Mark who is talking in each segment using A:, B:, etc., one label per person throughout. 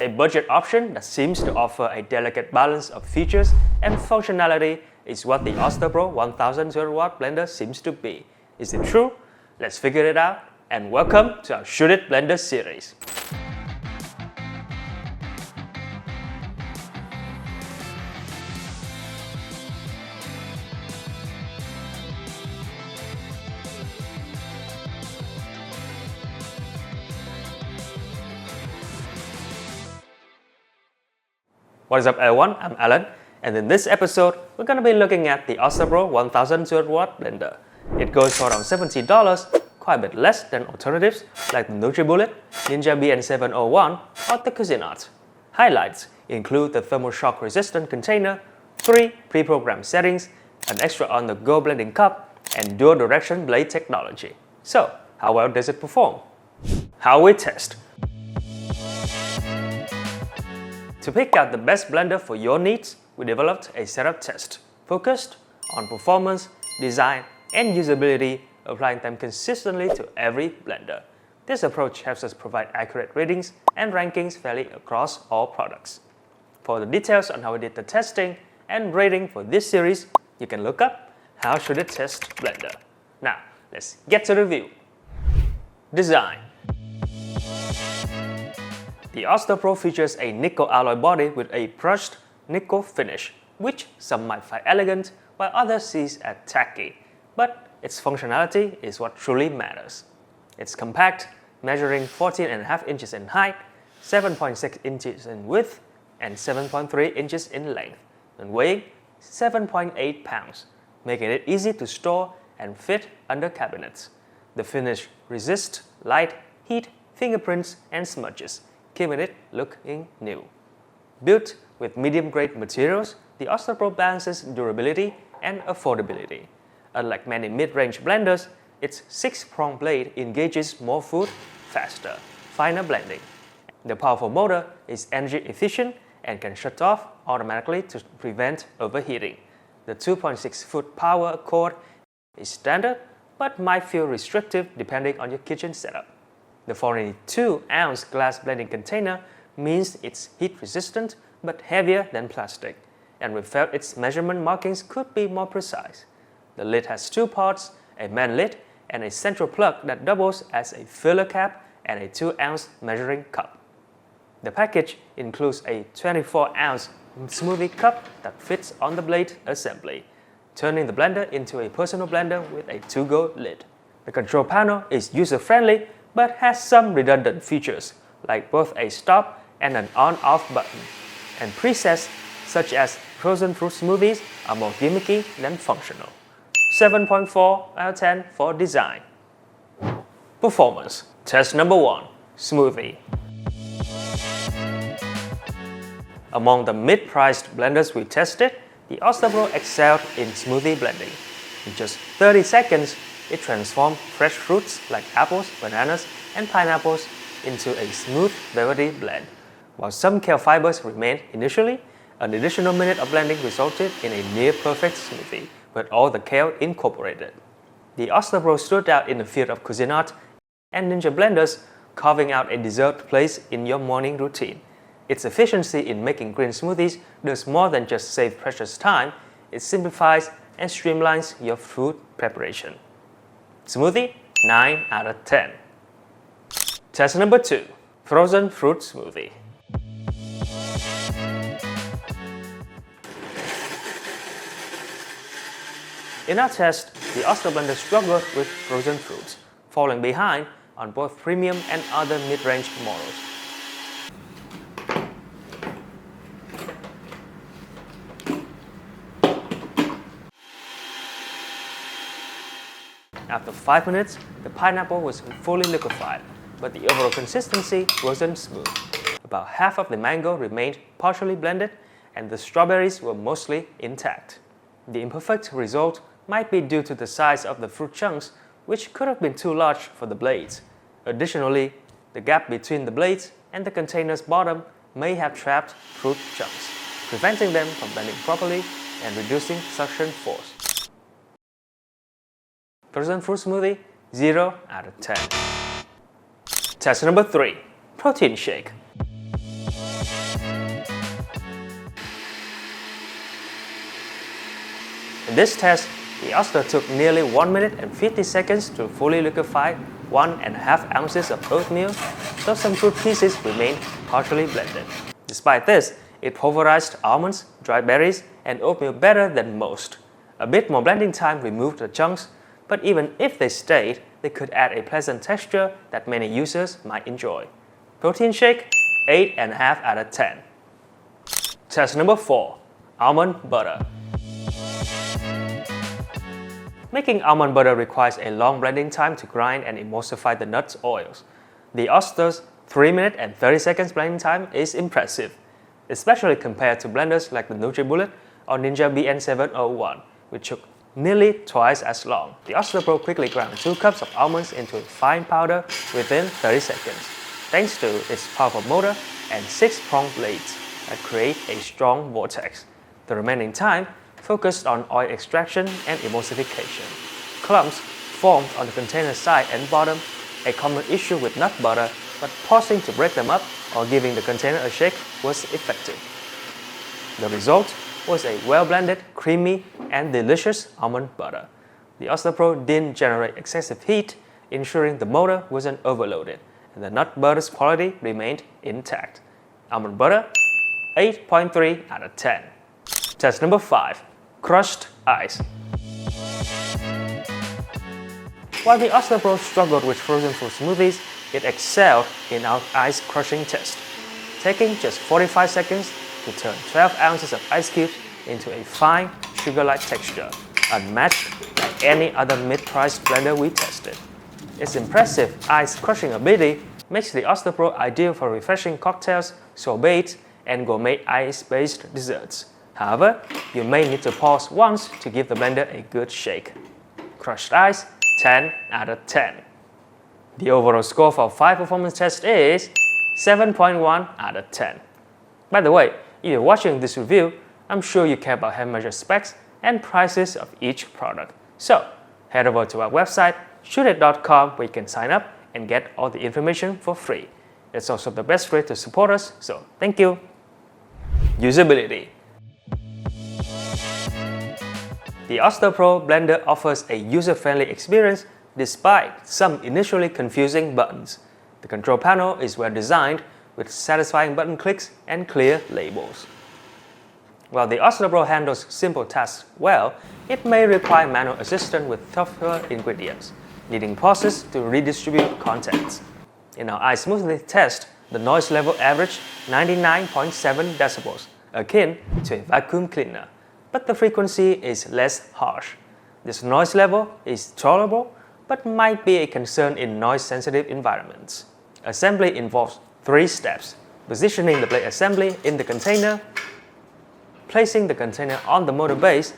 A: A budget option that seems to offer a delicate balance of features and functionality is what the Oster Pro 1000W blender seems to be. Is it true? Let's figure it out, and welcome to our Shouldit blender series. What is up everyone, I'm Alan, and in this episode, we're going to be looking at the Oster Pro 1000W blender. It goes for around $70, quite a bit less than alternatives like the NutriBullet, Ninja BN701 or the Cuisinart. Highlights include the thermal shock resistant container, 3 pre-programmed settings, an extra on-the-go blending cup, and dual direction blade technology. So, how well does it perform? How we test. To pick out the best blender for your needs, we developed a setup test focused on performance, design, and usability, applying them consistently to every blender. This approach helps us provide accurate ratings and rankings fairly across all products. For the details on how we did the testing and rating for this series, you can look up How Should It Test Blender. Now, let's get to the review. Design. The Oster Pro features a nickel alloy body with a brushed nickel finish, which some might find elegant while others see as tacky, but its functionality is what truly matters. It's compact, measuring 14.5 inches in height, 7.6 inches in width, and 7.3 inches in length, and weighing 7.8 pounds, making it easy to store and fit under cabinets. The finish resists light, heat, fingerprints, and smudges, keeping it looking new. Built with medium-grade materials, the Oster Pro balances durability and affordability. Unlike many mid-range blenders, its 6-prong blade engages more food faster, finer blending. The powerful motor is energy efficient and can shut off automatically to prevent overheating. The 2.6-foot power cord is standard, but might feel restrictive depending on your kitchen setup. The 42-ounce glass blending container means it's heat-resistant but heavier than plastic, and we felt its measurement markings could be more precise. The lid has 2 parts, a main lid and a central plug that doubles as a filler cap and a 2-ounce measuring cup. The package includes a 24-ounce smoothie cup that fits on the blade assembly, turning the blender into a personal blender with a to-go lid. The control panel is user-friendly but has some redundant features like both a stop and an on-off button, and presets such as frozen fruit smoothies are more gimmicky than functional. 7.4 out of 10 for design. Performance. Test number 1. Smoothie. Among the mid-priced blenders we tested, the Oster Pro excelled in smoothie blending. In just 30 seconds, it transformed fresh fruits like apples, bananas, and pineapples into a smooth, velvety blend. While some kale fibers remained initially, an additional minute of blending resulted in a near-perfect smoothie, with all the kale incorporated. The Oster Pro stood out in the field of Cuisinart and Ninja blenders, carving out a deserved place in your morning routine. Its efficiency in making green smoothies does more than just save precious time, it simplifies and streamlines your food preparation. Smoothie, 9 out of 10. Test number 2. Frozen fruit smoothie. In our test, the Oster blender struggled with frozen fruits, falling behind on both premium and other mid-range models. After 5 minutes, the pineapple was fully liquefied, but the overall consistency wasn't smooth. About half of the mango remained partially blended, and the strawberries were mostly intact. The imperfect result might be due to the size of the fruit chunks, which could have been too large for the blades. Additionally, the gap between the blades and the container's bottom may have trapped fruit chunks, preventing them from blending properly and reducing suction force. Frozen fruit smoothie, 0 out of 10. Test number 3. Protein shake. In this test, the Oster took nearly 1 minute and 50 seconds to fully liquefy 1.5 ounces of oatmeal, though some fruit pieces remained partially blended. Despite this, it pulverized almonds, dried berries, and oatmeal better than most. A bit more blending time removed the chunks, but even if they stayed, they could add a pleasant texture that many users might enjoy. Protein shake, 8.5 out of 10. Test number 4. Almond Butter. Making almond butter requires a long blending time to grind and emulsify the nuts oils. The Oster's 3 minute and 30 seconds blending time is impressive, especially compared to blenders like the NutriBullet or Ninja BN701, which took nearly twice as long. The Oster Pro quickly ground 2 cups of almonds into a fine powder within 30 seconds, thanks to its powerful motor and 6-prong blades that create a strong vortex. The remaining time focused on oil extraction and emulsification. Clumps formed on the container side and bottom, a common issue with nut butter, but pausing to break them up or giving the container a shake was effective. The result was a well-blended, creamy, and delicious almond butter. The Oster Pro didn't generate excessive heat, ensuring the motor wasn't overloaded, and the nut butter's quality remained intact. Almond butter, 8.3 out of 10. Test number 5. Crushed ice. While the Oster Pro struggled with frozen fruit smoothies, it excelled in our ice crushing test, taking just 45 seconds to turn 12 ounces of ice cubes into a fine, sugar-like texture, unmatched by any other mid-priced blender we tested. Its impressive ice crushing ability makes the Oster Pro ideal for refreshing cocktails, sorbets, and gourmet ice-based desserts. However, you may need to pause once to give the blender a good shake. Crushed ice, 10 out of 10. The overall score for 5 performance tests is 7.1 out of 10. By the way, if you're watching this review, I'm sure you care about hand-measured specs and prices of each product. So, head over to our website, Shouldit.com, where you can sign up and get all the information for free. It's also the best way to support us, so thank you. Usability. The Oster Pro blender offers a user-friendly experience despite some initially confusing buttons. The control panel is well designed with satisfying button clicks and clear labels. While the Oster Pro handles simple tasks well, it may require manual assistance with tougher ingredients, needing pauses to redistribute contents. In our ice smoothie test, the noise level averaged 99.7 decibels, akin to a vacuum cleaner, but the frequency is less harsh. This noise level is tolerable, but might be a concern in noise-sensitive environments. Assembly involves 3 steps: positioning the blade assembly in the container, placing the container on the motor base,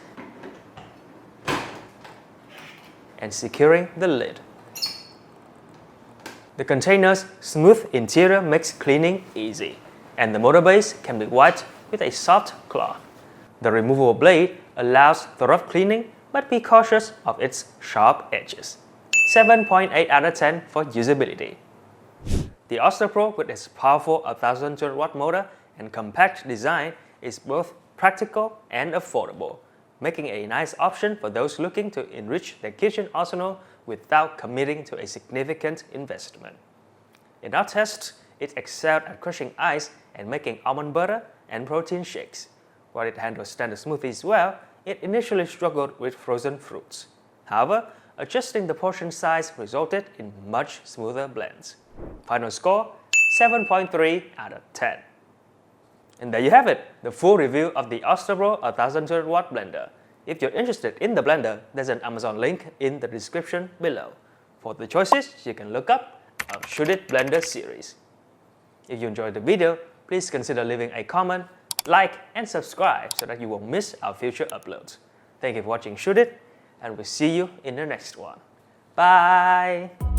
A: and securing the lid. The container's smooth interior makes cleaning easy, and the motor base can be wiped with a soft cloth. The removable blade allows thorough cleaning, but be cautious of its sharp edges. 7.8 out of 10 for usability. The Oster Pro, with its powerful 1200 watt motor and compact design, is both practical and affordable, making it a nice option for those looking to enrich their kitchen arsenal without committing to a significant investment. In our tests, it excelled at crushing ice and making almond butter and protein shakes. While it handles standard smoothies well, it initially struggled with frozen fruits. However, adjusting the portion size resulted in much smoother blends. Final score, 7.3 out of 10. And there you have it, the full review of the Oster Pro 1200 watt blender. If you're interested in the blender, there's an Amazon link in the description below. For the choices, you can look up our Shouldit blender series. If you enjoyed the video, please consider leaving a comment, like, and subscribe so that you won't miss our future uploads. Thank you for watching Shouldit, and we'll see you in the next one. Bye!